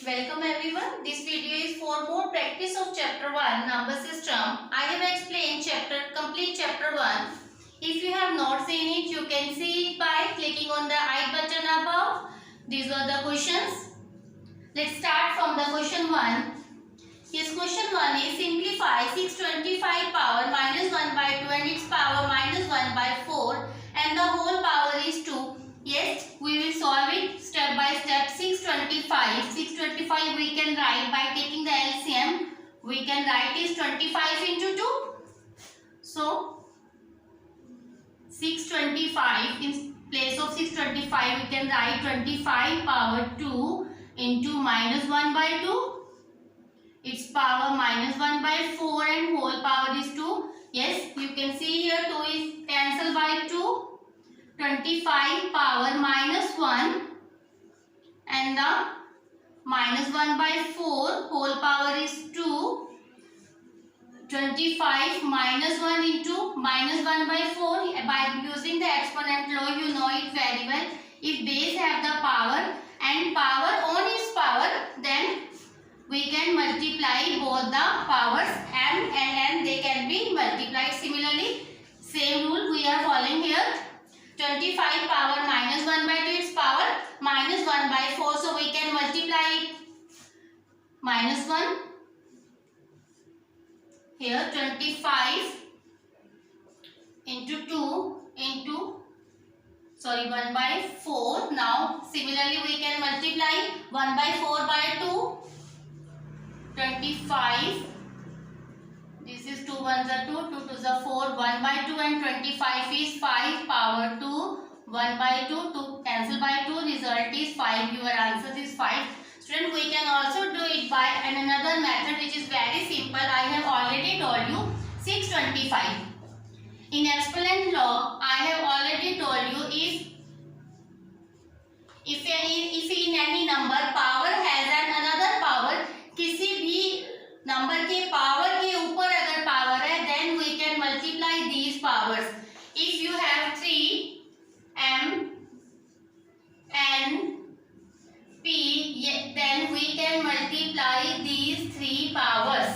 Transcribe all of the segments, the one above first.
Welcome everyone. This video is for more practice of chapter 1 number system. I have explained complete chapter 1. If you have not seen it, you can see it by clicking on the I button above. These are the questions. Let's start from the question 1. Yes, question 1 is simplify 625 power minus 1 by 2 and its power minus 1 by 4 and the whole power is 2. Yes, we will solve it step by step. 625 we can write by taking the LCM. We can write is 25 into 2. So 625, in place of 625 we can write 25 power 2 into minus 1 by 2. Its power minus 1 by 4 and whole power is 2. Yes, you can see here 2 is cancelled by 2. 25 power minus 1 and the minus 1 by 4 whole power is 2. 25 minus 1 into minus 1 by 4. By using the exponent law, you know it very well. If base have the power and power on its power, then we can multiply both the powers and they can be multiplied. Similarly, same rule we are following here. 25 power minus 1 by 2, its power minus 1 by 4. So we can multiply it. Minus 1. Here 25 into 2 into 1 by 4. Now similarly we can multiply 1 by 4 by 2. 25. This is 2 ones are 2, 2 twos are 4, 1 by 2 and 25 is 5 power 2, 1 by 2, 2 cancel by 2, result is 5, your answer is 5. Student, we can also do it by another method which is very simple. I have already told you 625. In exponent law, I have already told you if in any number power has another power, किसी भी number के power के ऊपर अगर power है, then we can multiply these powers. If you have 3 m n p, then we can multiply these 3 powers.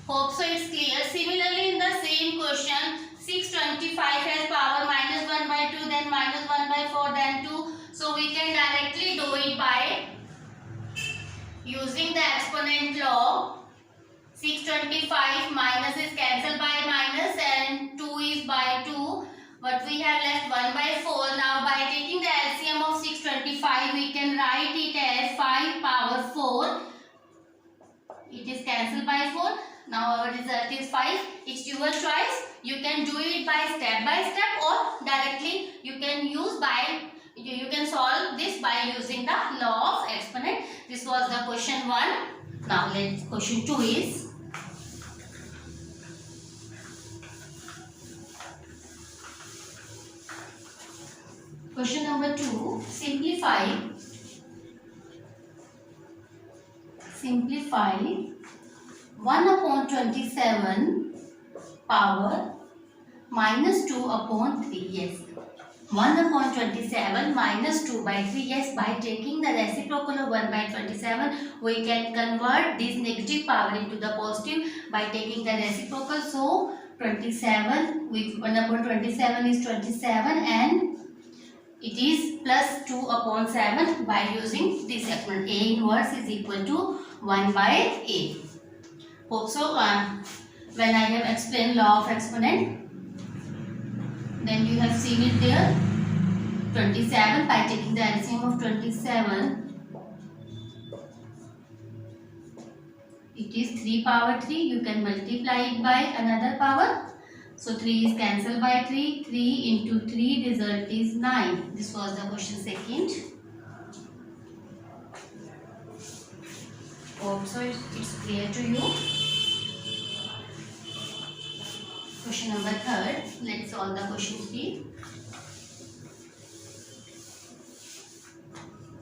Hope so it's clear. Similarly, in the same question, 625 has power minus 1 by 2, then minus 1 by 4, then 2. So we can directly do it by using the exponent law. 625 minus is cancelled by minus and 2 is by 2. But we have left 1 by 4. Now by taking the LCM of 625, we can write it as 5 power 4. It is cancelled by 4. Now our result is 5. It's your choice. You can do it by step or directly you can solve this by using the law of exponent. This was the question 1. Now let's question 2 is question number 2. Simplify 1 upon 27 power minus 2 upon 3. Yes, 1 upon 27 minus 2 by 3. Yes, by taking the reciprocal of 1 by 27, we can convert this negative power into the positive by taking the reciprocal. So 27 with 1 upon 27 is 27 and it is plus 2 upon 7 by using this exponent. A inverse is equal to 1 by A. Hope so. When I have explained law of exponent, then you have seen it there. 27 by taking the LCM of 27, it is 3 power 3. You can multiply it by another power. So 3 is cancelled by 3. 3 into 3, result is 9. This was the question 2nd. Also it's clear to you. Question number 3rd. Let's solve the question 3.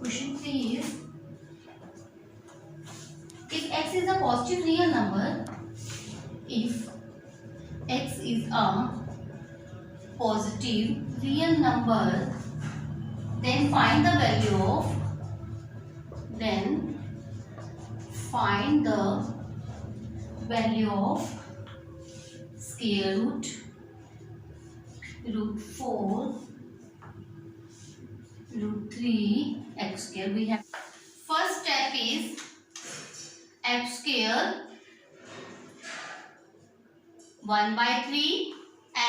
Question 3 is, if x is a positive real number, if x is a positive real number, then find the value of find the value of square root √4 √3 x square. We have first step is x square 1/3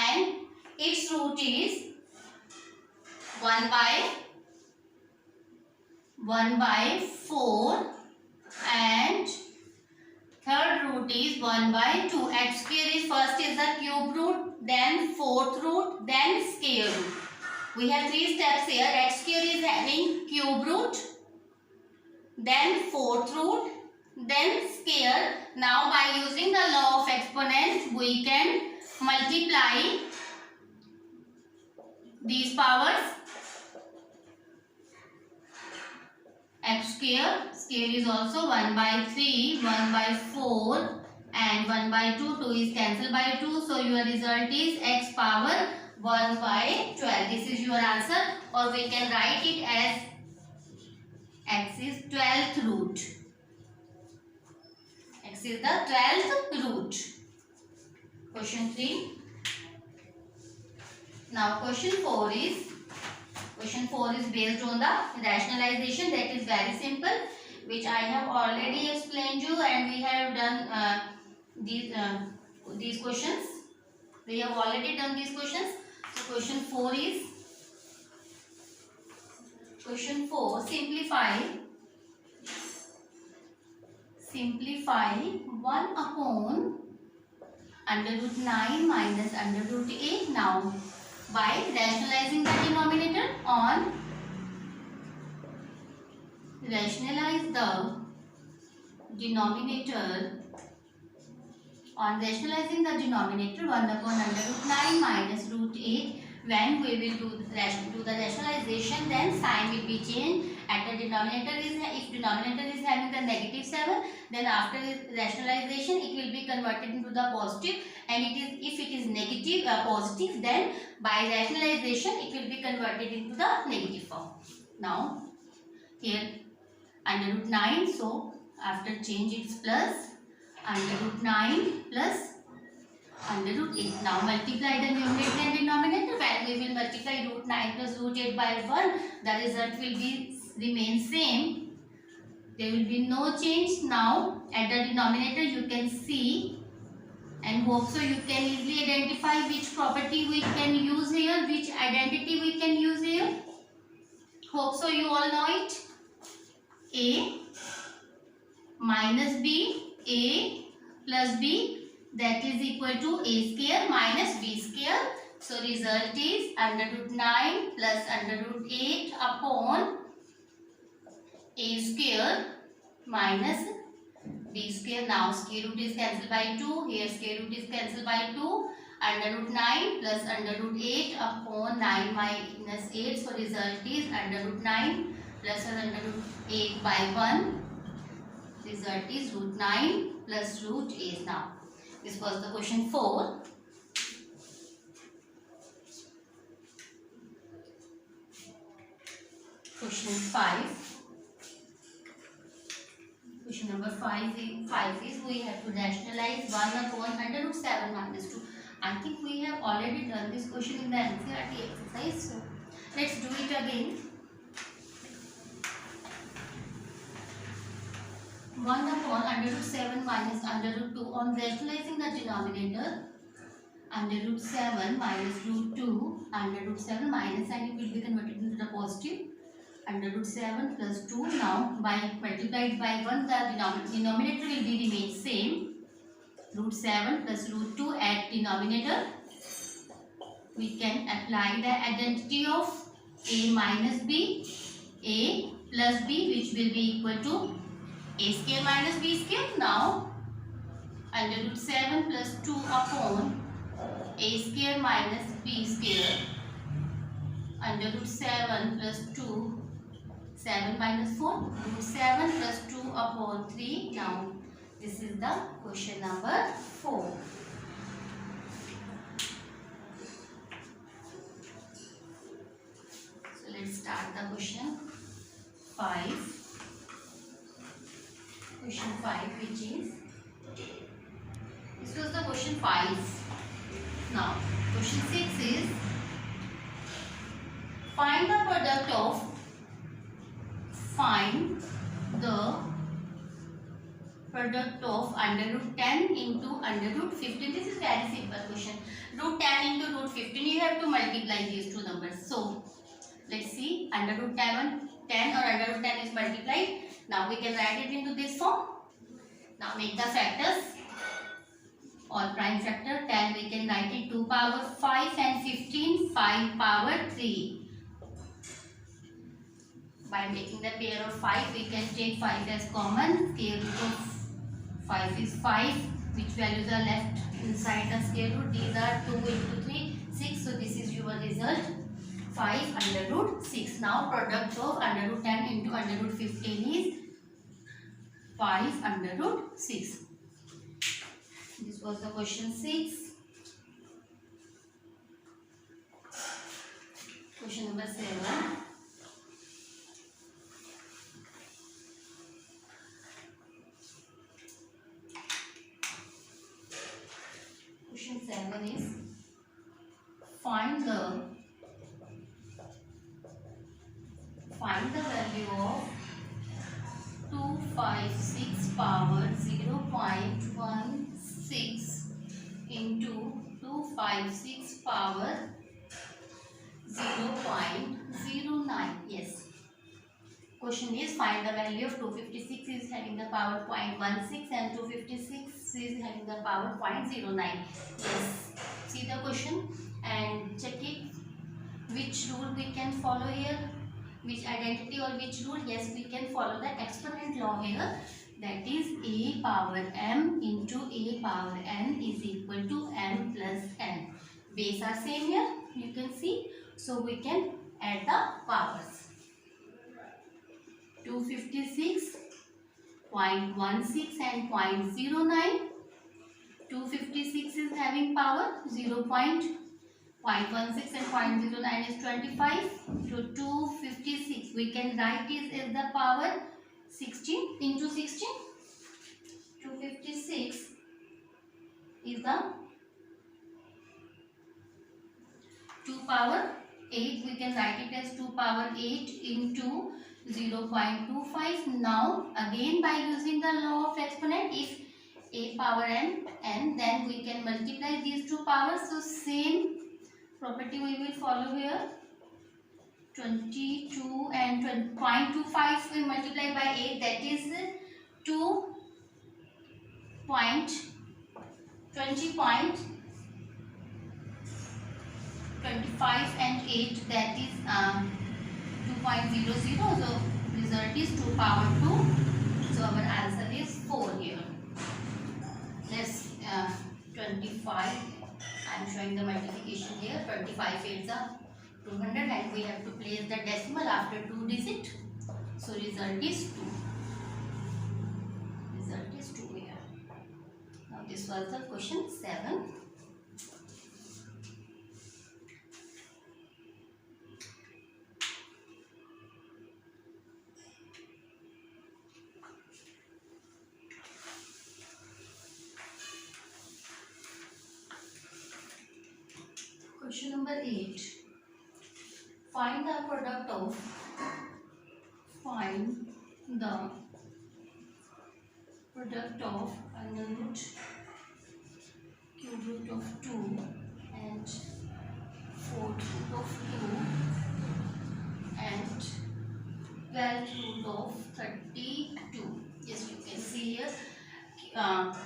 and its root is 1/4 and third root is 1/2. X square is first is the cube root, then fourth root, then square root. We have three steps here. X square is having cube root, then fourth root, then square. Now by using the law of exponent, we can multiply these powers. X square is also 1/3, 1/4 and 1/2. 2 is cancelled by 2. So your result is x power 1/12. This is your answer, or we can write it as x is 12th root. X is the 12th root. Question 3. Now question 4 is based on the rationalization. That is very simple, which I have already explained you, and we have done these questions. We have already done these questions. So question 4 is simplify 1/√9 minus √8. Now by rationalizing the denominator, rationalize the denominator 1/√9 minus √8. When we will do the rationalization, then sign will be changed. At the denominator if denominator is having the -7, then after rationalization it will be converted into the positive, and if it is negative positive, then by rationalization it will be converted into the negative form. Now here √9, so after change it's plus √9 plus √8. Now multiply the numerator and denominator. When we will multiply √9 plus √8 by 1, the result will remain same. There will be no change. Now at the denominator you can see, and hope so you can easily identify which property we can use here, which identity we can use here. Hope so you all know it. A minus b, a plus b, that is equal to a square minus b square. So result is √9 plus √8 upon a square minus b square. Now square root is cancelled by 2. Here square root is cancelled by 2. √9 plus √8 upon 9 minus 8. So result is √9 plus √8 by 1. Result is √9 plus √8. Now this was the question 4. Question 5. Question number 5 is we have to rationalize 1/√7 minus 2. I think we have already done this question in the NCERT exercise. So let's do it again. 1/√7 minus √2. On rationalizing the denominator, √7 minus √2, √7 minus, and it will be converted into the positive. √7 plus 2. Now by multiplied by 1, the denominator will be remain same. √7 plus √2 at denominator. We can apply the identity of a minus b, a plus b, which will be equal to a square minus b square. Now √7 plus 2 upon a square minus b square. √7 plus 2, 7 minus 4, √7 plus 2 upon 3. Now this is the question number 4. So let's start the question 5. question 5, which is, this was the question 5. Now question 6 is, find the product of under root 10 into under root 15. This is very simple question. Root 10 into root 15, you have to multiply these two numbers. So let's see, under root 10 or under root 10 is multiplied. Now we can write it into this form. Now make the factors. All prime factor. 10 we can write it 2 power 5 and 15 5 power 3. By making the pair of 5, we can take 5 as common. Square root of 5 is 5. Which values are left inside the square root? These are 2 into 3, 6. So this is your result, 5 under root 6. Now product of under root 10 into under root 15 is 5 under root 6. This was the question 6. Question number 7. Question 7 is, find the value of 256 power 0.16 into 256 power 0.09. Yes. Question is, find the value of 256 is having the power 0.16 and 256 is having the power 0.09. Yes. See the question and check it. Which rule we can follow here? Which identity or which rule? Yes, we can follow the exponent law here. That is a power m into a power n is equal to m plus n. Base are same here, you can see. So we can add the powers. 256.16 and 0.09. 256 is having power 0.16 and 0.09 is 25. So 256 we can write it as the power 16 into 16. 256 is the 2 power 8. We can write it as 2 power 8 into 0.25. Now again by using the law of exponent, if a power n, then we can multiply these two powers. So same property we will follow here. 22 and 0.25 we multiply by 8, that is 20.25 and 8, that is 2.00. So result is 2 power 2. So our answer is 4 here. Let's 25. I am showing the multiplication here. 25 8s are 200 and we have to place the decimal after 2 digit. So result is 2. Result is 2 here. Now this was the question 7. Question number 8. Find the product of under root cube root of 2 and 4th root of 2 and 12th root of 32. Yes, you can see here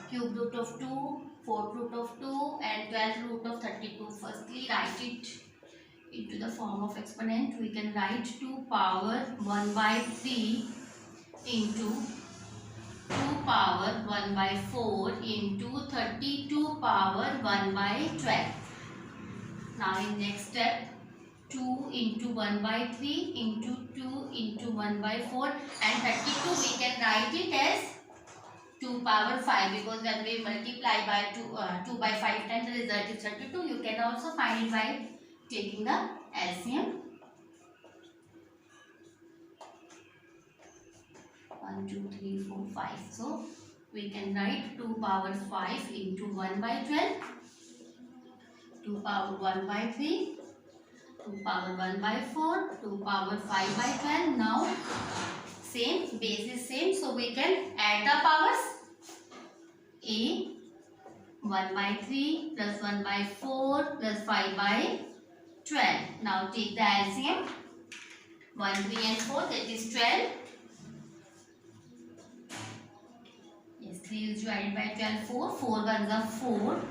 cube root of 2, 4th root of 2 and 12th root of 32. Firstly, write it into the form of exponent. We can write 2 power 1 by 3 into 2 power 1 by 4 into 32 power 1 by 12. Now in next step, 2 into 1 by 3 into 2 into 1 by 4 and 32 we can write it as 2 power 5, because when we multiply by 2 by 5 times the result is 32. You can also find it by taking the LCM. 1, 2, 3, 4, 5. So we can write 2 power 5 into 1 by 12, 2 power 1 by 3, 2 power 1 by 4, 2 power 5 by 12. Now same, base is same, so we can add the powers. A 1 by 3 plus 1 by 4 plus 5 by 12. Now take the LCM. 1, 3 and 4, that is 12. Yes, 3 is divided by 12, 4. 4 ones are 4.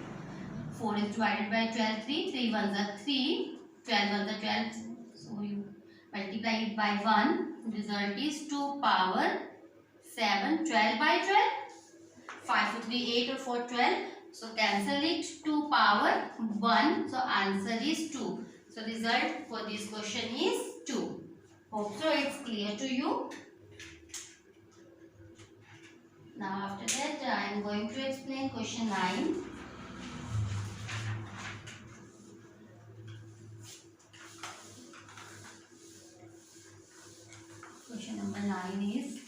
4 is divided by 12, 3. 3 ones are 3. 12 ones are 12. So you multiply it by 1. Result is 2 power 7. 12 by 12. 5 to 3, 8 or 4, 12. So cancel it. 2 power 1. So answer is 2. So result for this question is 2. Hope so it's clear to you. Now after that I am going to explain question 9. Question number 9 is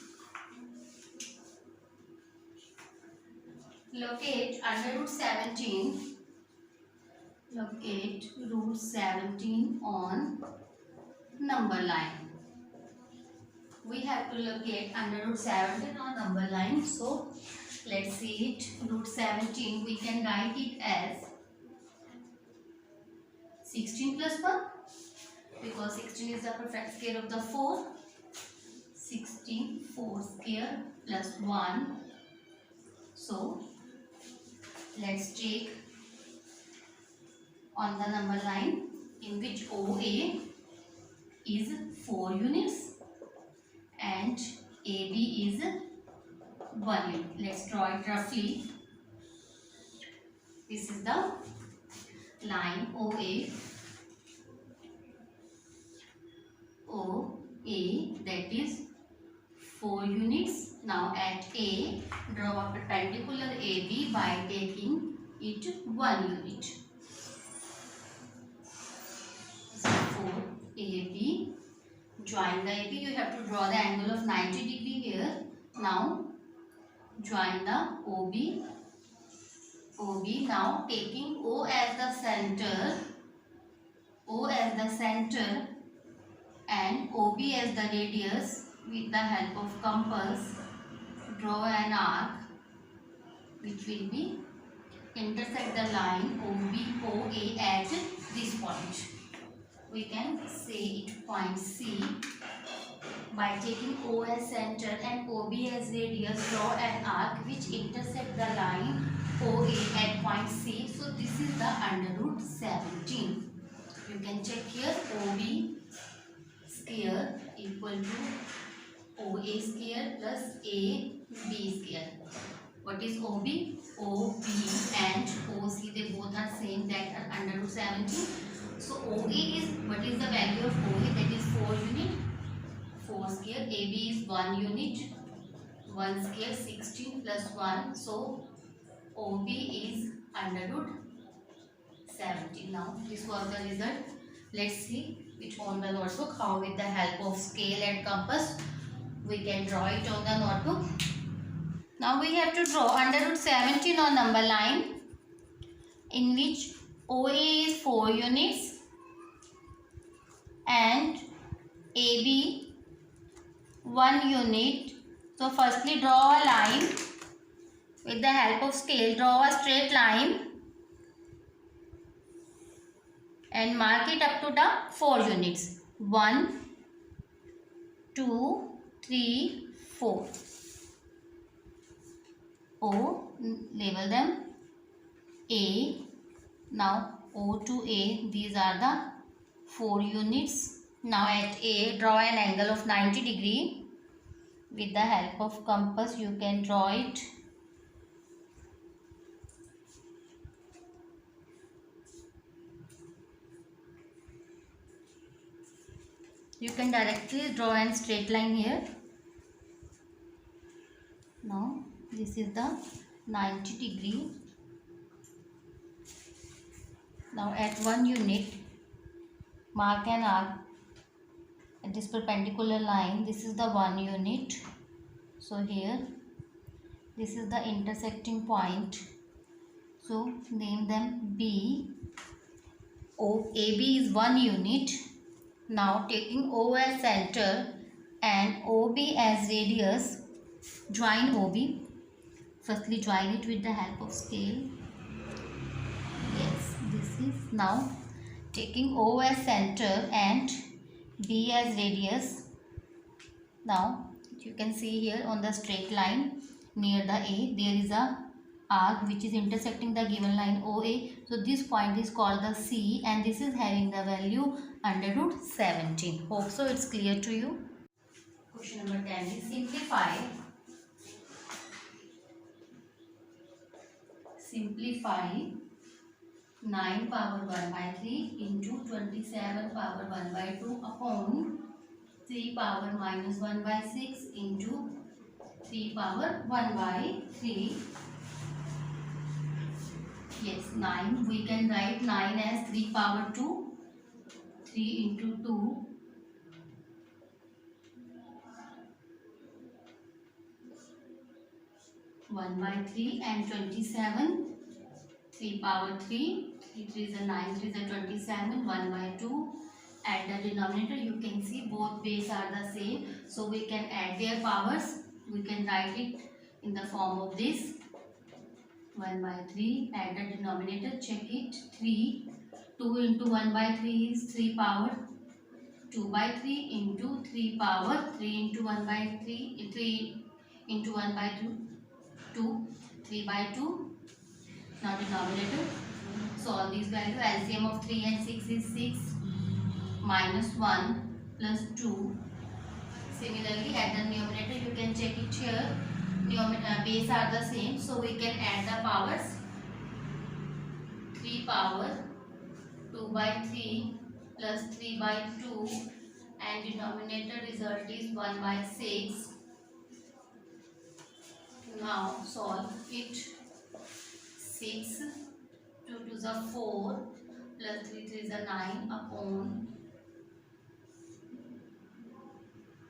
locate under root 17. Locate root 17 on number line. We have to locate under root 17 on number line. So let's see it. Root 17 we can write it as 16 plus 1 because 16 is the perfect square of the 4. 16 4 square plus 1. So let's take on the number line in which OA is 4 units and AB is 1 unit. Let's draw it roughly. This is the line OA. OA, that is 4 units. Now at A, draw a perpendicular AB by taking it 1 unit. So 4 AB. Join the AB. You have to draw the angle of 90 degree here. Now join the OB. OB. Now taking O as the center. O as the center and OB as the radius, with the help of compass draw an arc which will be intersect the line OA at this point. We can say it point C. By taking O as center and OB as radius, draw an arc which intersect the line OA at point C. So this is the under root 17. You can check here. OB square equal to OA square plus AB square. What is OB? OB and OC, they both are same, that are under root 17. So OA is, what is the value of OA? That is 4 unit. 4 square. AB is 1 unit. 1 square 16 plus 1. So OB is under root 17. Now this was the result. Let's see it on the notebook how with the help of scale and compass we can draw it on the notebook. Now we have to draw under root 17 on number line in which OA is 4 units and AB 1 unit. So firstly draw a line with the help of scale. Draw a straight line and mark it up to the 4 units. 1, 2, 3, 4. O, label them. A, now O to A, these are the 4 units. Now at A, draw an angle of 90 degree. With the help of compass, you can draw it. You can directly draw a straight line here. Now this is the 90 degree. Now at 1 unit, mark an arc at this perpendicular line. This is the 1 unit. So here this is the intersecting point. So name them B. AB is 1 unit. Now taking O as center and OB as radius, join OB. Firstly join it with the help of scale. Yes, this is now taking O as center and B as radius. Now you can see here on the straight line near the A there is a arc which is intersecting the given line OA. So this point is called the C and this is having the value under root 17. Hope so it's clear to you. Question number 10 is simplify 9 power 1 by 3 into 27 power 1 by 2 upon 3 power minus 1 by 6 into 3 power 1 by 3. Yes, 9. We can write 9 as 3 power 2. 3 into 2. 1 by 3 and 27. 3 power 3. 3 3 is a 9, 3 is a 27. 1 by 2. At the denominator you can see both base are the same. So we can add their powers. We can write it in the form of this. 1 by 3, add the denominator, check it, 3, 2 into 1 by 3 is 3 power, 2 by 3 into 3 power, 3 into 1 by 3, 3 into 1 by 2, 3 by 2, now denominator, solve these values, LCM of 3 and 6 is 6, minus 1 plus 2, similarly at the numerator you can check it here, base are the same, so we can add the powers. 3 power 2 by 3 plus 3 by 2 and denominator result is 1 by 6. Now solve it. 6, 2 2 is a 4 plus 3 3 is a 9 upon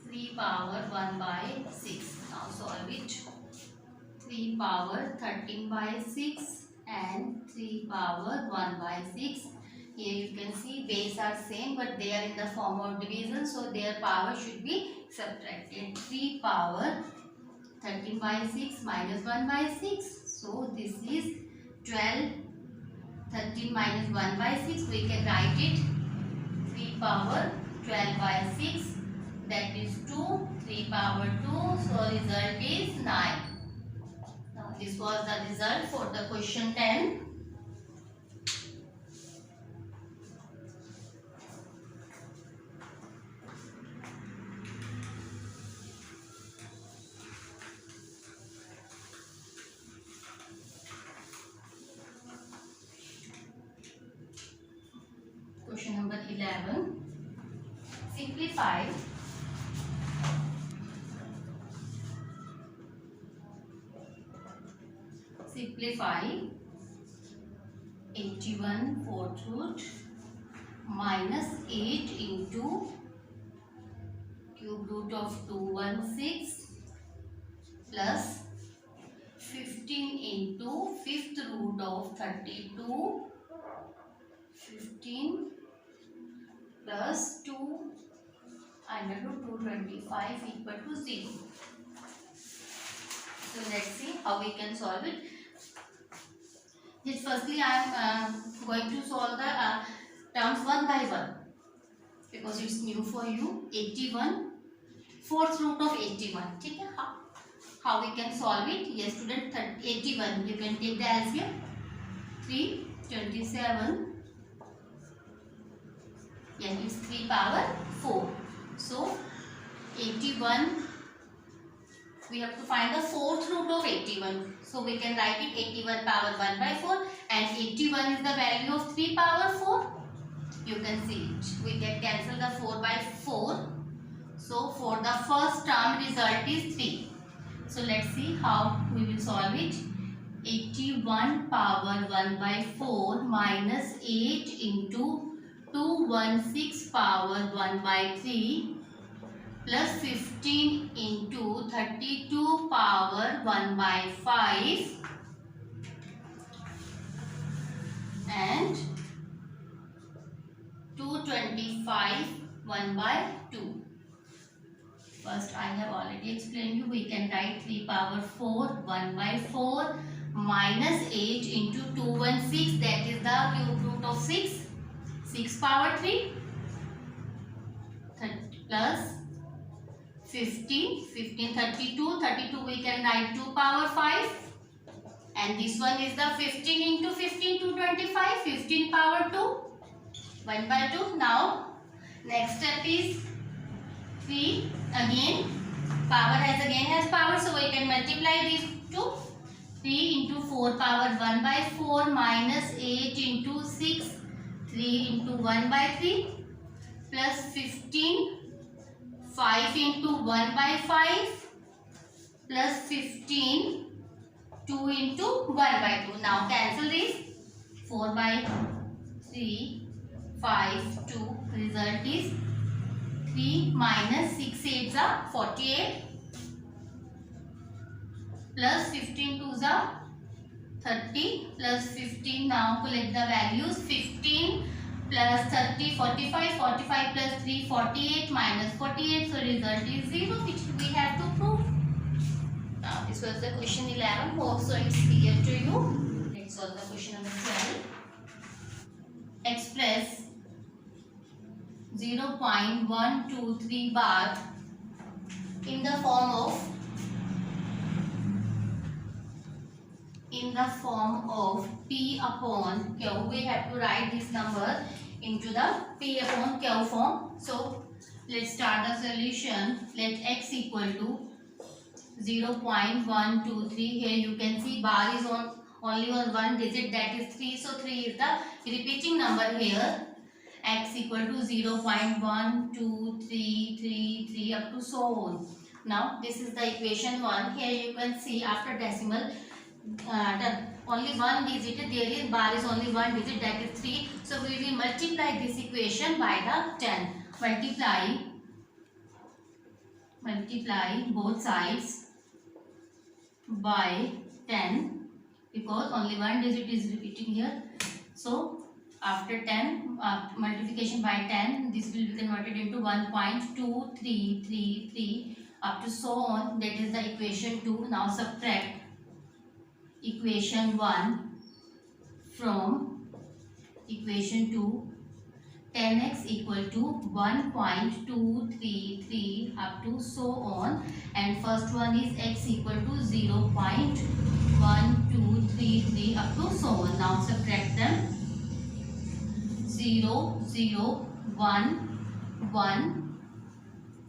3 power 1 by 6. Now solve it. 3 power 13 by 6 and 3 power 1 by 6. Here you can see base are same but they are in the form of division, so their power should be subtracted. 3 power 13 by 6 minus 1 by 6. So this is 12. 13 minus 1 by 6 we can write it. 3 power 12 by 6. That is 2, 3 power 2, so result is 9. Now this was the result for the question 10. Question number 11. Simplify 81 fourth root minus 8 into cube root of 216 plus 15 into fifth root of 32. 15 plus 2 under root 225 equal to 0. So let's see how we can solve it. Yes, firstly I am going to solve the terms one by one because it's new for you. 81 fourth root of 81. Okay? How we can solve it? Yes student, 81 you can take the LCM. 3 27. Yeah, it's 3 power 4. So 81, we have to find the fourth root of 81. So we can write it 81 power 1 by 4 and 81 is the value of 3 power 4. You can see it. We can cancel the 4 by 4. So for the first term result is 3. So let's see how we will solve it. 81 power 1 by 4 minus 8 into 216 power 1 by 3 plus 15 into 32 power 1 by 5 and 225 1 by 2. First, I have already explained you. We can write 3 power 4 1 by 4 minus 8 into 216. That is the cube root of 6. 6 power 3 plus 15. 15 32. 32 we can write 2 power 5. And this one is the 15 into 15 225. 15 power 2. 1 by 2. Now, next step is 3 again. Power has power, so we can multiply these two. 3 into 4 power 1 by 4 minus 8 into 6. 3 into 1 by 3 plus 15. 5 into 1 by 5 plus 15. 2 into 1 by 2. Now cancel this. 4 by 3, 5, 2. Result is 3 minus 6 8s are 48 plus 15 2s are 30 plus 15. Now collect the values. 15 plus 30 45. 45 plus 3 48 minus 48. So result is 0, which we have to prove. Now this was the question 11. Hope so it's clear to you. Let's solve the question number 12. Express 0.123 bar in the form of P upon Q. We have to write this number into the P upon Q form. So let's start the solution. Let x equal to 0.123. Here you can see bar is only on one digit, that is 3. So 3 is the repeating number here. X equal to 0.12333 up to so on. Now this is the equation 1. Here you can see after decimal only one digit, there is bar is only one digit, that is 3. So we will multiply this equation by the 10. Multiply both sides by 10 because only one digit is repeating here. So after 10 multiplication by 10, this will be converted into 1.2333 up to so on. That is the equation 2. Now subtract equation 1 from equation 2. 10x equal to 1.233 up to so on, and first one is x equal to 0.1233 up to so on. Now subtract them. 0 0 1 1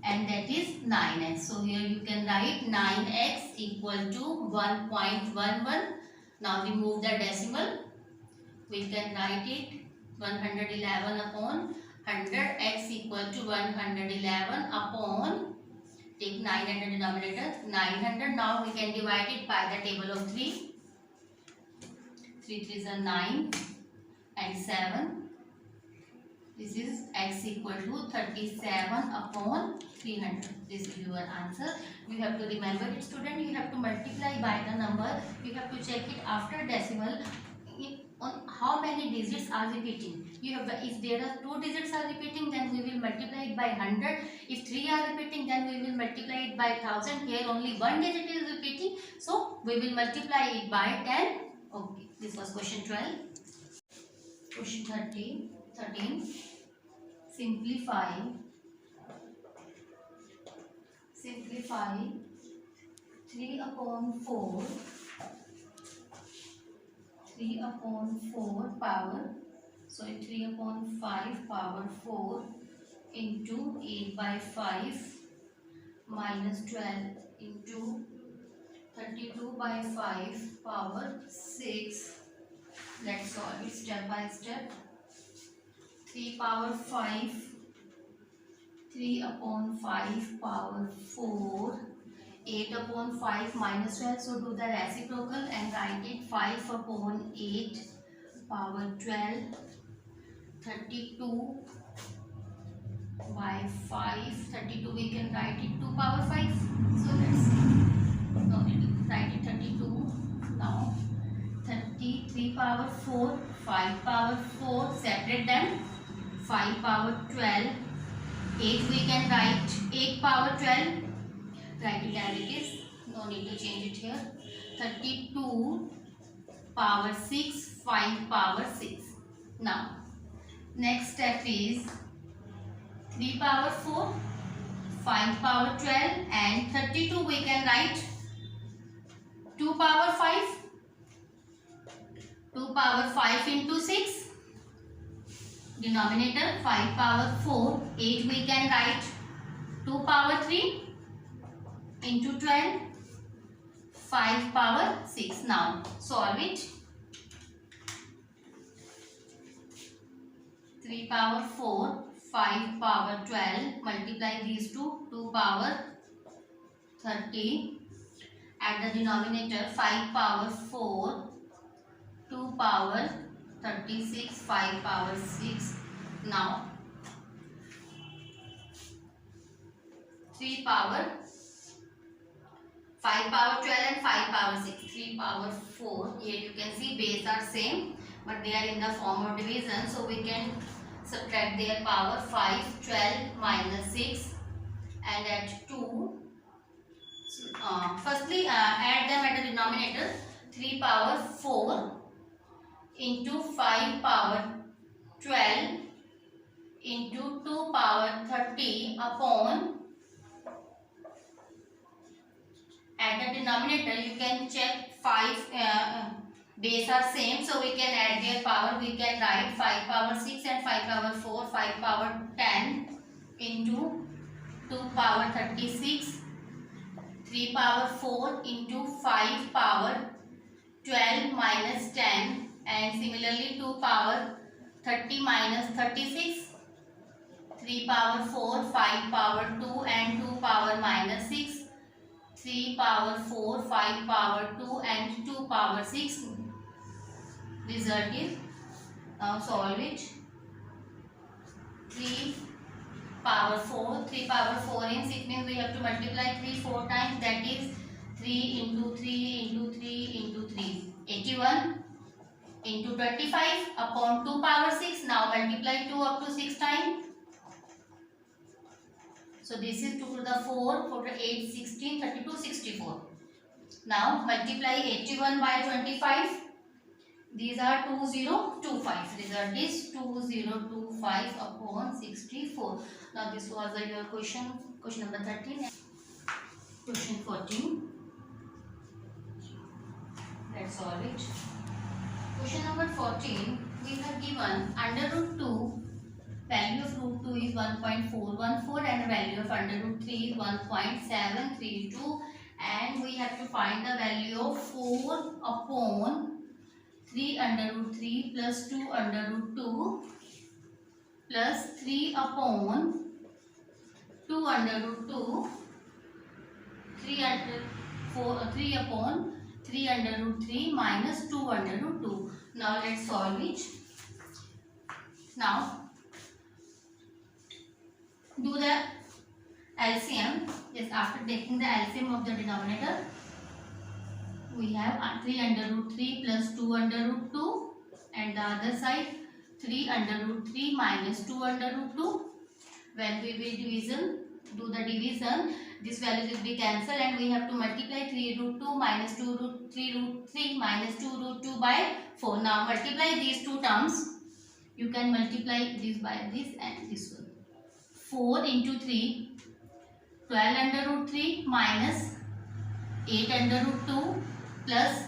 and that is 9x. So here you can write 9x equal to 1.11. Now remove the decimal. We can write it 111 upon 100. X equal to 111 upon, take 900 denominator, 900. Now we can divide it by the table of 3. 3 3s are 9 and 7. This is x equal to 37 upon 300. This is your answer. You have to remember it, student. You have to multiply by the number. You have to check it after decimal on how many digits are repeating. You have, if there are 2 digits are repeating, then we will multiply it by 100. If 3 are repeating, then we will multiply it by 1000. Here only one digit is repeating, so we will multiply it by 10. Okay, this was question 12. Question 13. Simplify 3 upon 4 power, so 3 upon 5 power 4 into 8 by 5 minus 12 into 32 by 5 power 6. Let's solve it step by step. 3 power 5, 3 upon 5 power 4, 8 upon 5 minus 12. So do the reciprocal and write it 5 upon 8 power 12, 32 by 5. 32 we can write it 2 power 5. So let's write it 32. Now 33 power 4, 5 power 4, separate them. 5 power 12. 8 we can write 8 power 12. Write it as it is. No need to change it here. 32 power 6, 5 power 6. Now next step is 3 power 4, 5 power 12 and 32 we can write 2 power 5. 2 power 5 into 6. Denominator 5 power 4. 8 we can write 2 power 3 into 12. 5 power 6. Now solve it. 3 power 4, 5 power 12, multiply these two, 2 power 30, at the denominator 5 power 4, 2 power 36, 5 power 6. Now 3 power 5 power 12 and 5 power 6, 3 power 4. Here you can see base are same but they are in the form of division, so we can subtract their power. 5, 12 minus 6 and add 2. Firstly add them at the denominator. 3 power 4 into 5 power 12 into 2 power 30 upon, at the denominator you can check 5 base are same, so we can add their power. We can write 5 power 6 and 5 power 4, 5 power 10 into 2 power 36, 3 power 4 into 5 power 12 minus 10, and similarly 2 power 30 minus 36, 3 power 4, 5 power 2 and 2 power minus 6, 3 power 4, 5 power 2 and 2 power 6. Result is, now solve it. 3 power 4, 3 power 4 in 6 means we have to multiply 3 4 times, that is 3 into 3 into 3 into 3, 81 into 25 upon 2 power 6. Now multiply 2 up to 6 times. So this is 2 to the 4, 4 to 8, 16, 32, 64. Now multiply 81 by 25. These are 2025. Result is 2025 upon 64. Now this was your question number 13. Question 14. Let's solve it. Question number 14. We have given under root 2. Value of root 2 is 1.414 and value of under root 3 is 1.732, and we have to find the value of 4 upon 3 under root 3 plus 2 under root 2 plus 3 upon 2 under root 2, 3 upon 3 under root 3 minus 2 under root 2. Now let's solve it. Now do the LCM. Yes, after taking the LCM of the denominator, we have 3 under root 3 plus 2 under root 2, and the other side 3 under root 3 minus 2 under root 2. When we will do the division, this value will be cancelled and we have to multiply 3 root 2 minus 2 root 3 root 3 minus 2 root 2 by 4. Now multiply these two terms. You can multiply this by this and this one. 4 into 3, 12 under root 3 minus 8 under root 2 plus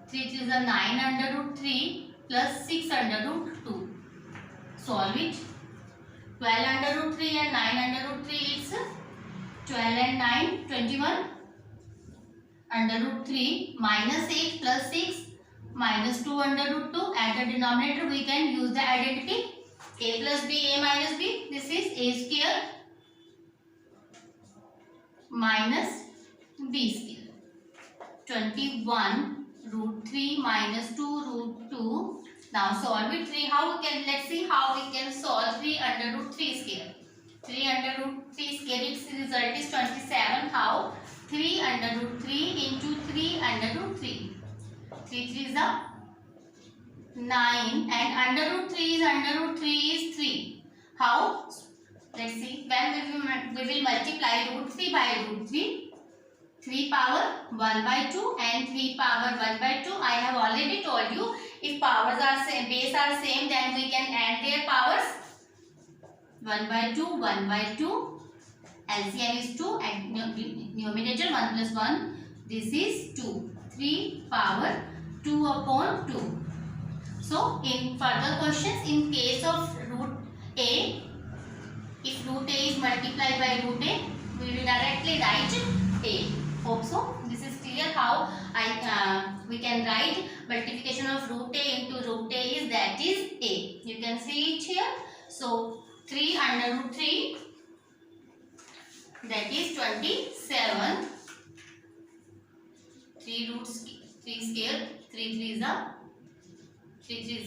3 is a 9 under root 3 plus 6 under root 2. Solve it. 12 under root 3 and 9 under root 3 is 12 and 9, 21 under root 3 minus 8 plus 6 minus 2 under root 2. At the denominator we can use the identity a plus b, a minus b. This is a square minus b square. 21 root 3 minus 2 root 2. Now solve it. Let's see how we can solve 3 under root 3 square. 3 under root 3 square, its result is 27. How? 3 under root 3 into 3 under root 3. 3 3 is a 9 and under root 3 is 3. How? Let's see. When we will multiply root 3 by root 3. 3 power 1 by 2 and 3 power 1 by 2. I have already told you, if powers are same, base are same, then we can add their powers. 1 by 2, 1 by 2. LCM is 2 and numerator 1 plus 1. This is 2. 3 power 2 upon 2. So, in further questions, in case of root A, if root A is multiplied by root A, we will directly write A. Hope so. This is clear how we can write multiplication of root A into root A is, that is A. You can see it here. So, 3 under root 3, that is 27. 3 roots 3 square, 3 is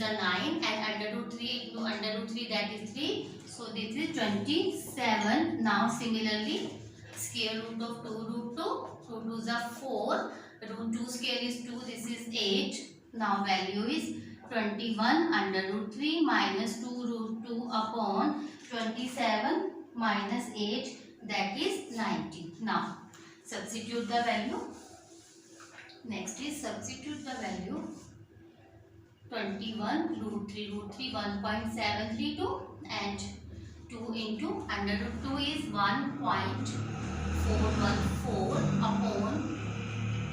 a 9 and under root 3 into under root 3, that is 3. So this is 27. Now similarly, square root of 2 root 2, root 2 is a 4, root 2 square is 2, this is 8. Now value is 21 under root 3 minus 2 root 2 upon 27 minus 8, that is 90. Now substitute the value. Next is substitute the value. 21 root 3 1.732 and 2 into under root 2 is 1.414 upon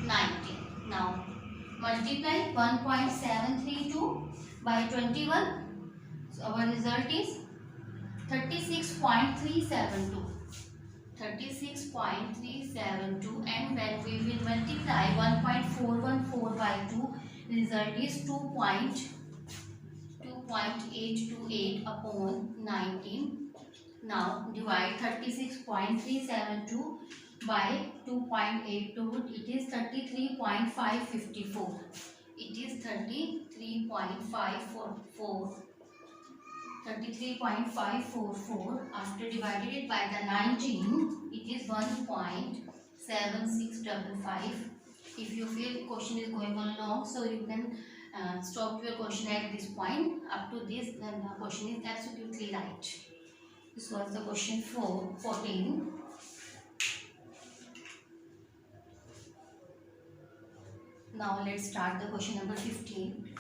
90. Now multiply 1.732 by 21. So our result is 36.372. 36.372, and when we will multiply 1.414 by 2, result is 2.828 upon 19. Now divide 36.372 by 2.82, it is 33.554. It is 33.544. After divided it by the 19, it is 1.7655. If you feel question is going on long, so you can stop your question at this point. Up to this, then the question is absolutely right. This was the question 14. Now let's start the question number 15.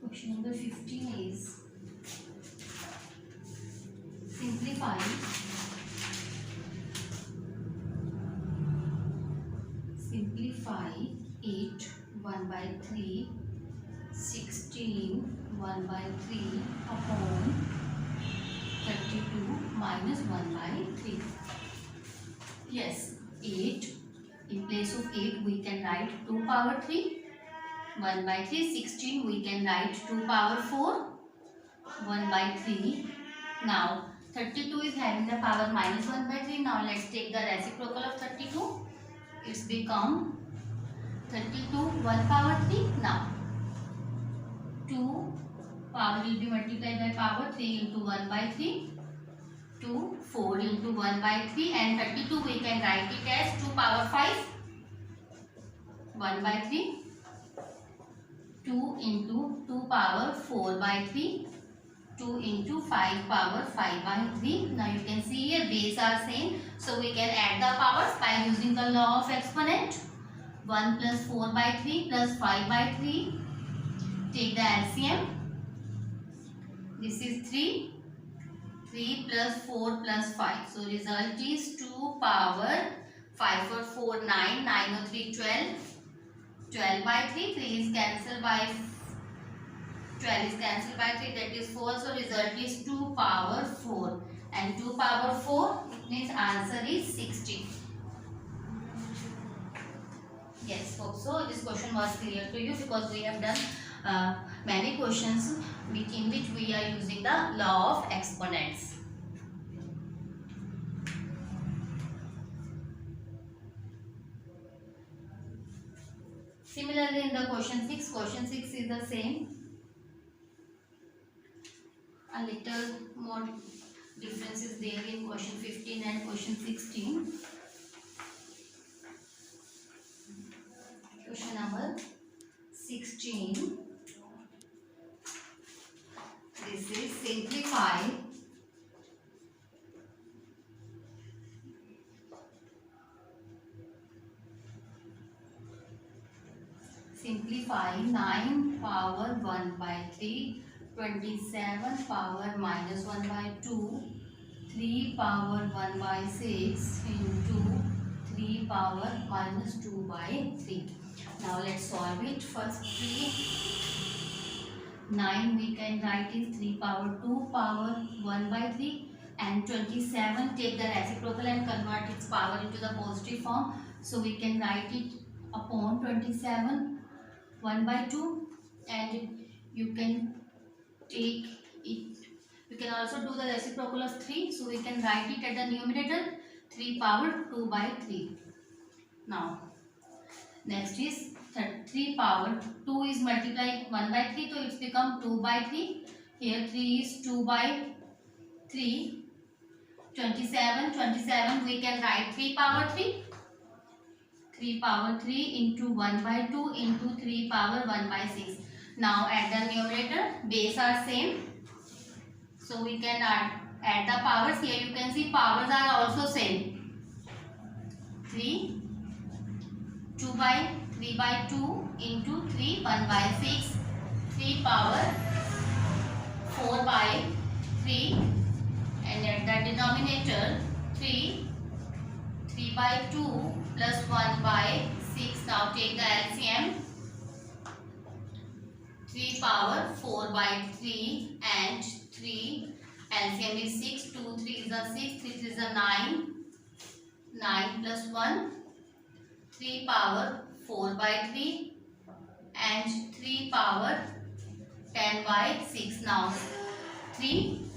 Question number 15 is simplify 8 1 by 3 16 1 by 3 upon 32 minus 1 by 3. Yes, 8. In place of 8 we can write 2 power 3. 1 by 3, 16, we can write 2 power 4, 1 by 3. Now, 32 is having the power minus 1 by 3. Now, let's take the reciprocal of 32. It's become 32, 1 power 3. Now, 2 power will be multiplied by power 3 into 1 by 3. 2, 4 into 1 by 3, and 32 we can write it as 2 power 5. 1 by 3. 2 into 2 power 4 by 3, 2 into 5 power 5 by 3. Now you can see here base are same, so we can add the powers by using the law of exponent. 1 plus 4 by 3 plus 5 by 3. Take the LCM. This is 3. 3 plus 4 plus 5. So result is 2 power 5 for 4 9, 9 or 3 12. 12 by 3, 3 is cancelled by 12 is cancelled by 3, that is 4. So result is 2 power 4, and 2 power 4, it means answer is 60. Yes, hope so this question was clear to you, because we have done many questions in which we are using the law of exponents. Similarly, in the question 6 is the same. A little more difference is there in question 15 and question 16. Question number 16. This is simplify simplify 9 power 1 by 3, 27 power minus 1 by 2, 3 power 1 by 6 into 3 power minus 2 by 3. Now let's solve it. First 9 we can write is 3 power 2 power 1 by 3, and 27 take the reciprocal and convert its power into the positive form. So we can write it upon 27 1 by 2, and you can take it. You can also do the reciprocal of 3. So we can write it at the numerator 3 power 2 by 3. Now next is 3 power 2 is multiplied 1 by 3, so it's become 2 by 3. Here 3 is 2 by 3. 27 we can write 3 power 3. 3 power 3 into 1 by 2 into 3 power 1 by 6. Now at the numerator, base are same. So we can add the powers. Here you can see powers are also same. 3 2 by 3 by 2 into 3 1 by 6. 3 power 4 by 3, and at the denominator 3 by 2 plus 1 by 6. Now take the LCM. 3 power 4 by 3 and 3. LCM is 6. 2 3 is a 6. 3 is a 9. 9 plus 1. 3 power 4 by 3 and 3 power 10 by 6. Now 3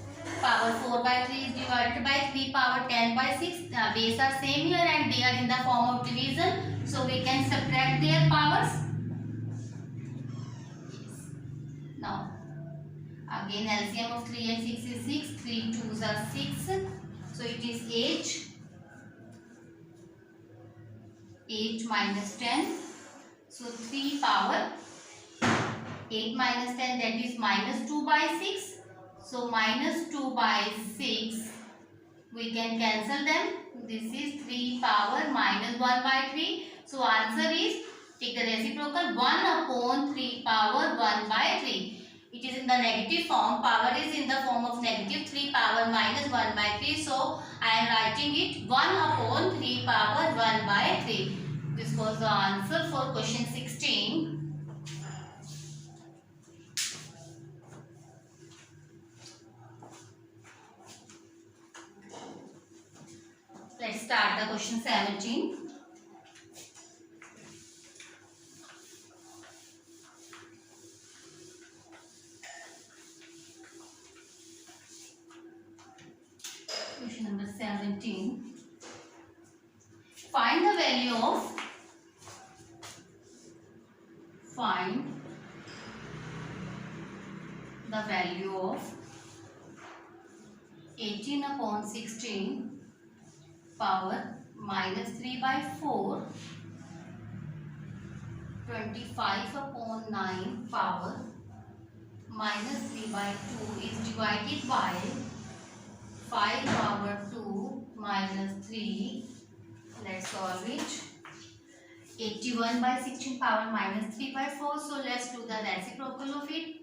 power 4 by 3 is divided by 3 power 10 by 6. The base are same here and they are in the form of division. So we can subtract their powers. Yes. Now again LCM of 3 and 6 is 6. 3 2s are 6. So it is 8. 8 minus 10. So 3 power 8 minus 10, that is minus 2 by 6. So minus 2 by 6, we can cancel them. This is 3 power minus 1 by 3. So answer is, take the reciprocal, 1 upon 3 power 1 by 3. It is in the negative form. Power is in the form of negative 3 power minus 1 by 3. So I am writing it 1 upon 3 power 1 by 3. This was the answer for question 16. Let's start the question 17. Question number 17. Find the value of 18 upon 16 power minus 3 by 4, 25 upon 9 power minus 3 by 2 is divided by 5 power 2 minus 3. Let's solve it. 81 by 16 power minus 3 by 4. So let's do the reciprocal of it.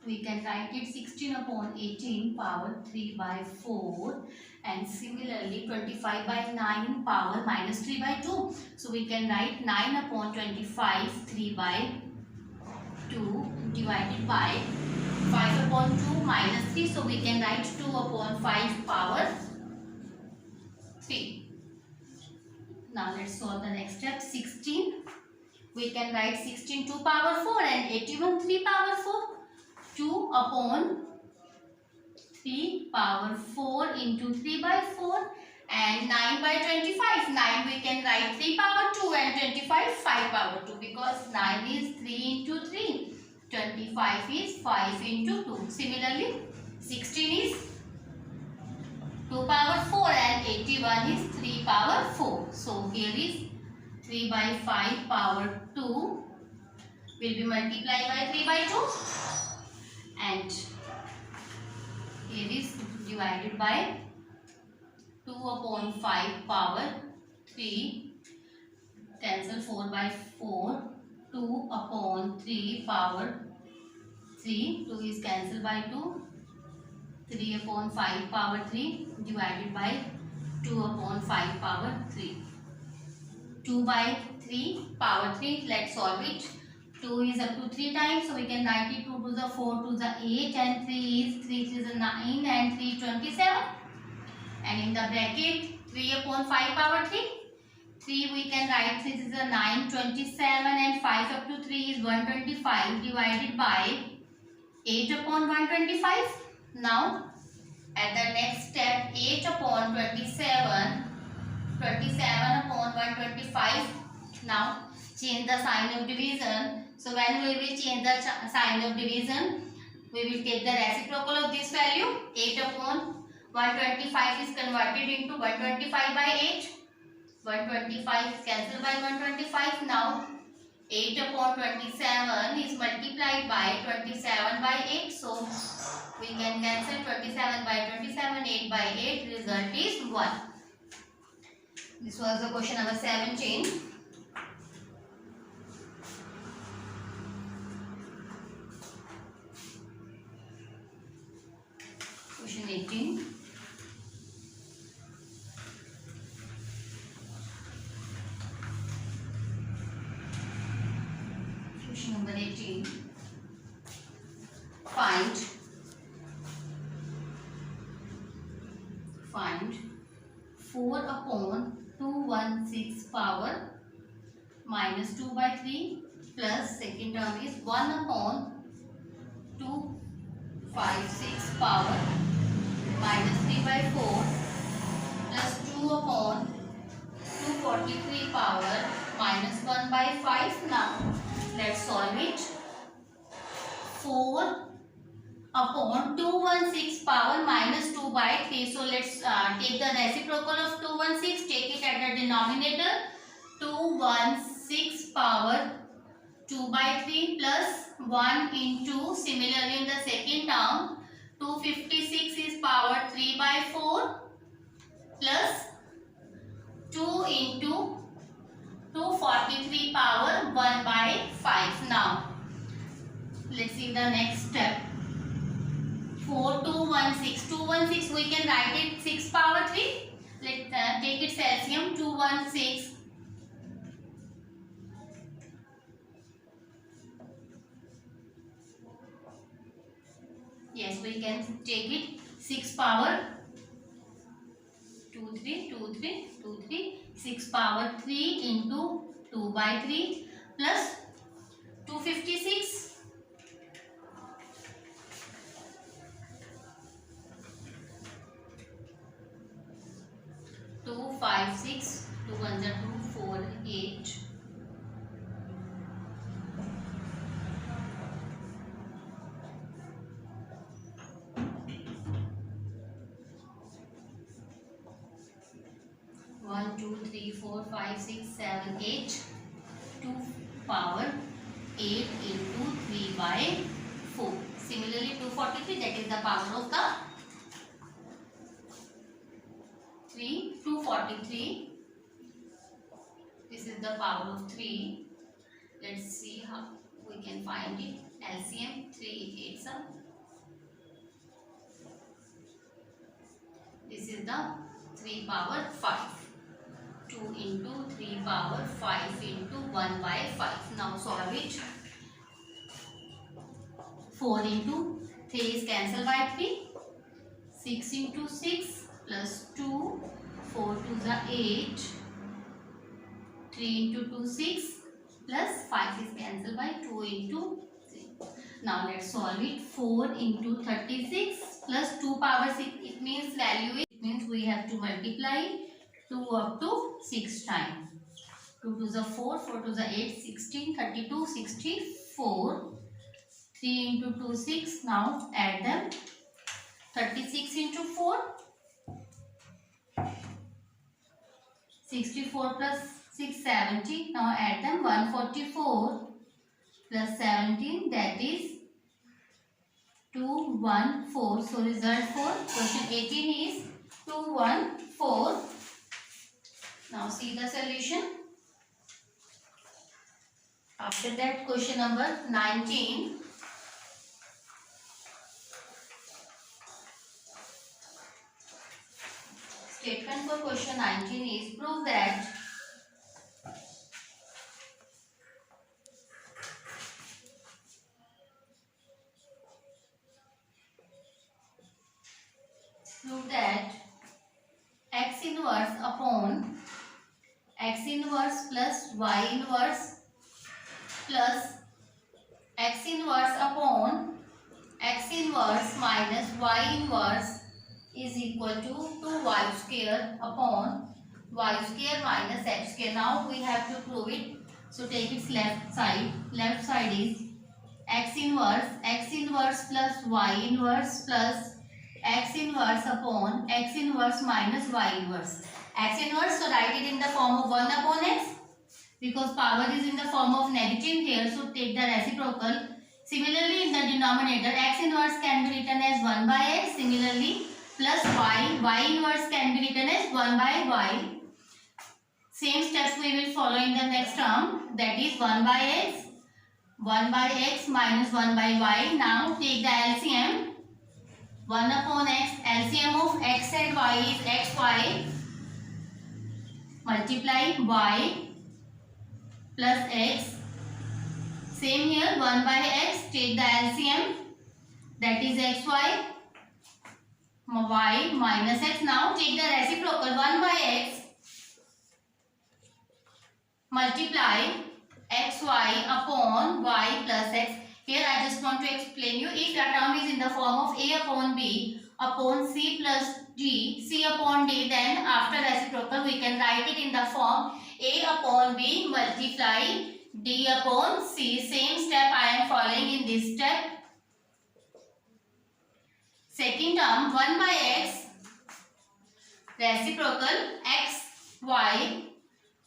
We can write it 16 upon 18 power 3 by 4, and similarly 25 by 9 power minus 3 by 2. So we can write 9 upon 25 3 by 2 divided by 5 upon 2 minus 3. So we can write 2 upon 5 power 3. Now let's solve the next step. 16. We can write 16 2 power 4 and 81 3 power 4. 2 upon 3 power 4 into 3 by 4, And 9 by 25. 9 we can write 3 power 2 and 25 5 power 2 because 9 is 3 into 3. 25 is 5 into 2. Similarly, 16 is 2 power 4 and 81 is 3 power 4. So here is 3 by 5 power 2 will be multiplied by 3 by 2 and here is divided by 2 upon 5 power 3, cancel 4 by 4, 2 upon 3 power 3, 2 is cancelled by 2, 3 upon 5 power 3 divided by 2 upon 5 power 3. 2 by 3 power 3, let's solve it. 2 is up to 3 times, so we can write it 2 to the 4 to the 8 and 3 is 3 to the 9 and 3 27. And in the bracket 3 upon 5 power 3, 3 we can write 3 is a 9 27 and 5 up to 3 is 125 divided by 8 upon 125. Now at the next step 8 upon 27, 27 upon 125. Now change the sign of division. So when we will change the sign of division, we will take the reciprocal of this value. 8 upon 125 is converted into 125 by 8. 125 is cancelled by 125. Now 8 upon 27 is multiplied by 27 by 8. So we can cancel 27 by 27, 8 by 8. Result is 1. This was the question number 17. Question 18. Question number 18. Find 4 upon 216 power minus 2 by 3 plus second term is 1 upon 256 power minus 3 by 4 plus 2 upon 243 power minus 1 by 5. Now let's solve it. 4 upon 216 power minus 2 by 3. So let's take the reciprocal of 216, take it at the denominator. 216 power 2 by 3 plus 1 into, similarly in the second term 256 is power 3 by 4 plus 2 into 243 power 1 by 5. Now let's see the next step. 4 216, 216 we can write it 6 power 3. Let's take its LCM. 216 yes, we can take it 6 power 2 3 2 3 2 3 6 power 3 into 2 by 3 plus 256 256 2 1 2 4 8 1 2 3 4 5 6 7 8 2 power 8 into 3 by 4. Similarly 243, that is the power of the 3. 243, this is the power of 3. Let's see how we can find it. LCM 3 8 some. This is the 3 power 5. 2 into 3 power 5 into 1 by 5. Now solve it. 4 into 3 is cancelled by 3. 6 into 6 plus 2. 4 to the 8. 3 into 2 6 plus 5 is cancelled by 2 into 3. Now let's solve it. 4 into 36 plus 2 power 6. It means value is means we have to multiply 2 up to 6 times. 2 to the 4, 4 to the 8, 16, 32, 64. 3 into 2, 6. Now add them. 36 into 4. 64 plus 6, 70. Now add them. 144 plus 17, that is 214. So result for question 18 is 214. Now see the solution. After that, question number 19. Statement for question 19 is prove that x inverse upon x inverse plus y inverse plus x inverse upon x inverse minus y inverse is equal to 2y square upon y square minus x square. Now we have to prove it. So take its left side. Left side is x inverse plus y inverse plus x inverse upon x inverse minus y inverse. X inverse, so write it in the form of 1 upon x because power is in the form of negative here. So take the reciprocal. Similarly, in the denominator, x inverse can be written as 1 by x. Similarly, plus y inverse can be written as 1 by y. Same steps we will follow in the next term, that is 1 by x minus 1 by y. Now take the LCM. 1 upon x, LCM of x and y is xy multiply y plus x. Same here, 1 by x, take the LCM, that is xy, y minus x. Now take the reciprocal, 1 by x multiply xy upon y plus x. Here I just want to explain you, if the term is in the form of a upon b upon c plus d, c upon d, then after reciprocal we can write it in the form a upon b multiply d upon c. Same step I am following in this step. Second term, 1 by x reciprocal xy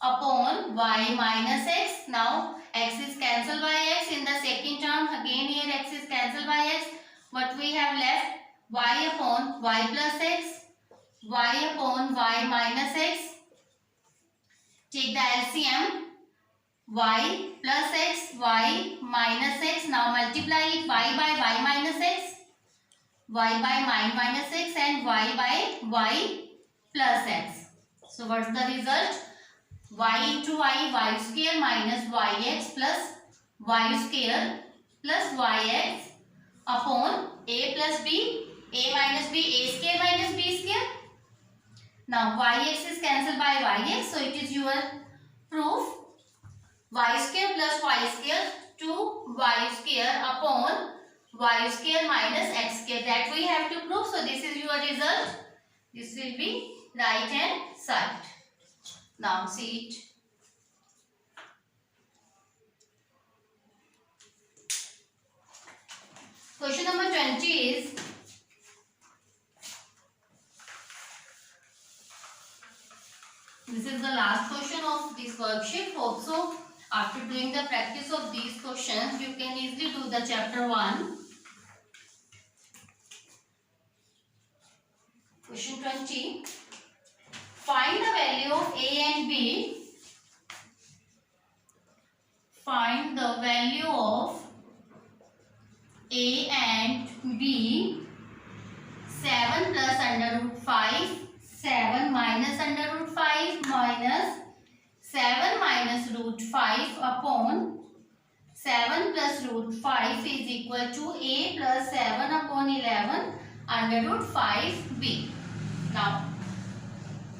upon y minus x. Now x is cancelled by x in the second term. Again here x is cancelled by x. What we have left? Y upon y plus x, y upon y minus x. Take the LCM. Y plus x, y minus x. Now multiply it, y by y minus x, y by y minus x, and y by y plus x. So what's the result? Y into y square minus yx plus y square plus yx upon a plus b, a minus b, a square minus b square. Now yx is cancelled by yx, so it is your proof. Y square plus y square 2y square upon y square minus x square, that we have to prove. So this is your result. This will be right hand side. Now see it. Question number 20 is this is the last question of this worksheet. Also, after doing the practice of these questions, you can easily do the chapter 1. Question 20. Find the value of A and B. Find the value of A and B. 7 plus under root 5. 7 minus under root 5 minus 7 minus root 5 upon 7 plus root 5 is equal to A plus 7 upon 11 under root 5B. Now,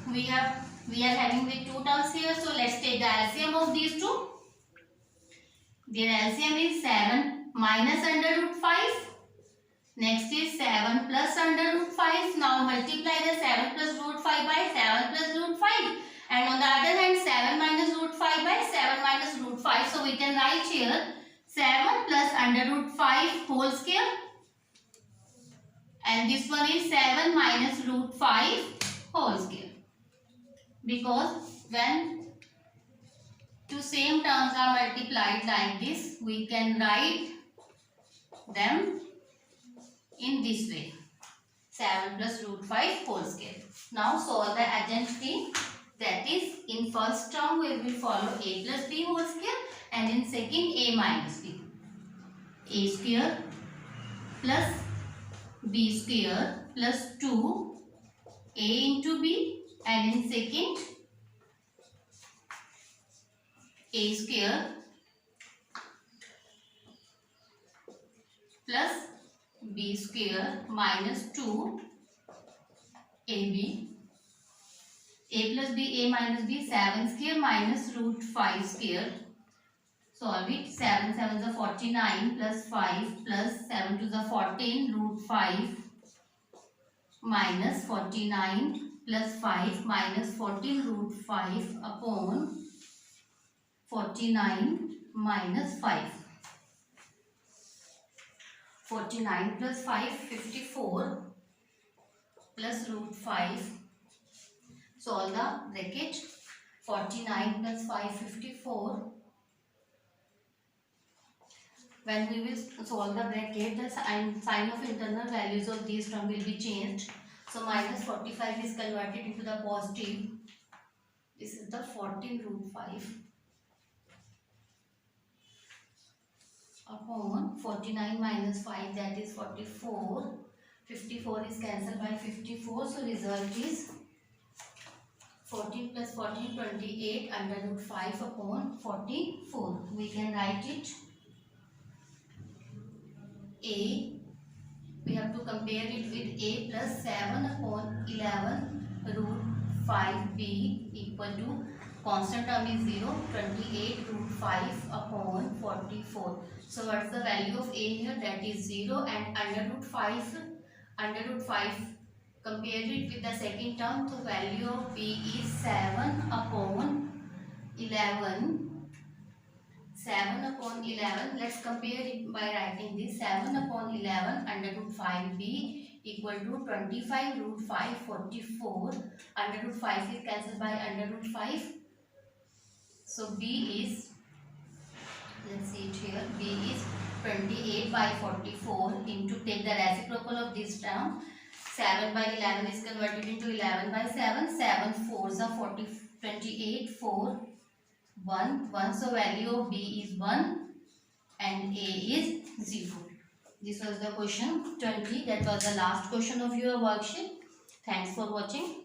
we are having the two terms here, so let's take the LCM of these two. Their LCM is 7 minus under root 5. Next is 7 plus under root 5. 5. Now multiply the 7 plus root 5 by 7 plus root 5. And on the other hand, 7 minus root 5 by 7 minus root 5. So we can write here 7 plus under root 5 whole square. And this one is 7 minus root 5 whole square. Because when two same terms are multiplied like this, we can write them in this way. 7 plus root 5 whole square. Now solve the identity. That is, in first term we will follow a plus b whole square, and in second a minus b. A square plus b square plus 2 a into b, and in second a square plus b square minus 2 ab. A plus b, a minus b, 7 square minus root 5 square. Solve it. 7 7 is 49 plus 5 plus 7 to the 14 root 5 minus 49 plus 5 minus 14 root 5 upon 49 minus 5. 49 plus 5, 54 plus root 5. Solve the bracket. 49 plus 5, 54. When we will solve the bracket, the sign of internal values of these terms will be changed. So minus 45 is converted into the positive. This is the 14 root 5 upon 49 minus 5, that is 44. 54 is cancelled by 54. So result is 14 plus 14, 28 under root 5 upon 44. We can write it. A, we have to compare it with a plus 7 upon 11 root 5b equal to, constant term is 0, 28 root 5 upon 44. So what's the value of a here? That is 0, and under root 5 compared it with the second term, so value of b is 7 upon 11. 7 upon 11, let's compare it by writing this. 7 upon 11 under root 5b equal to 25 root 5, 44. Under root 5 is cancelled by under root 5. So b is, let's see it here, b is 28 by 44 into, take the reciprocal of this term. 7 by 11 is converted into 11 by 7. 7 4s are 40, 28, 4, 1, 1. So value of b is 1 and a is 0. This was the question 20. That was the last question of your worksheet. Thanks for watching.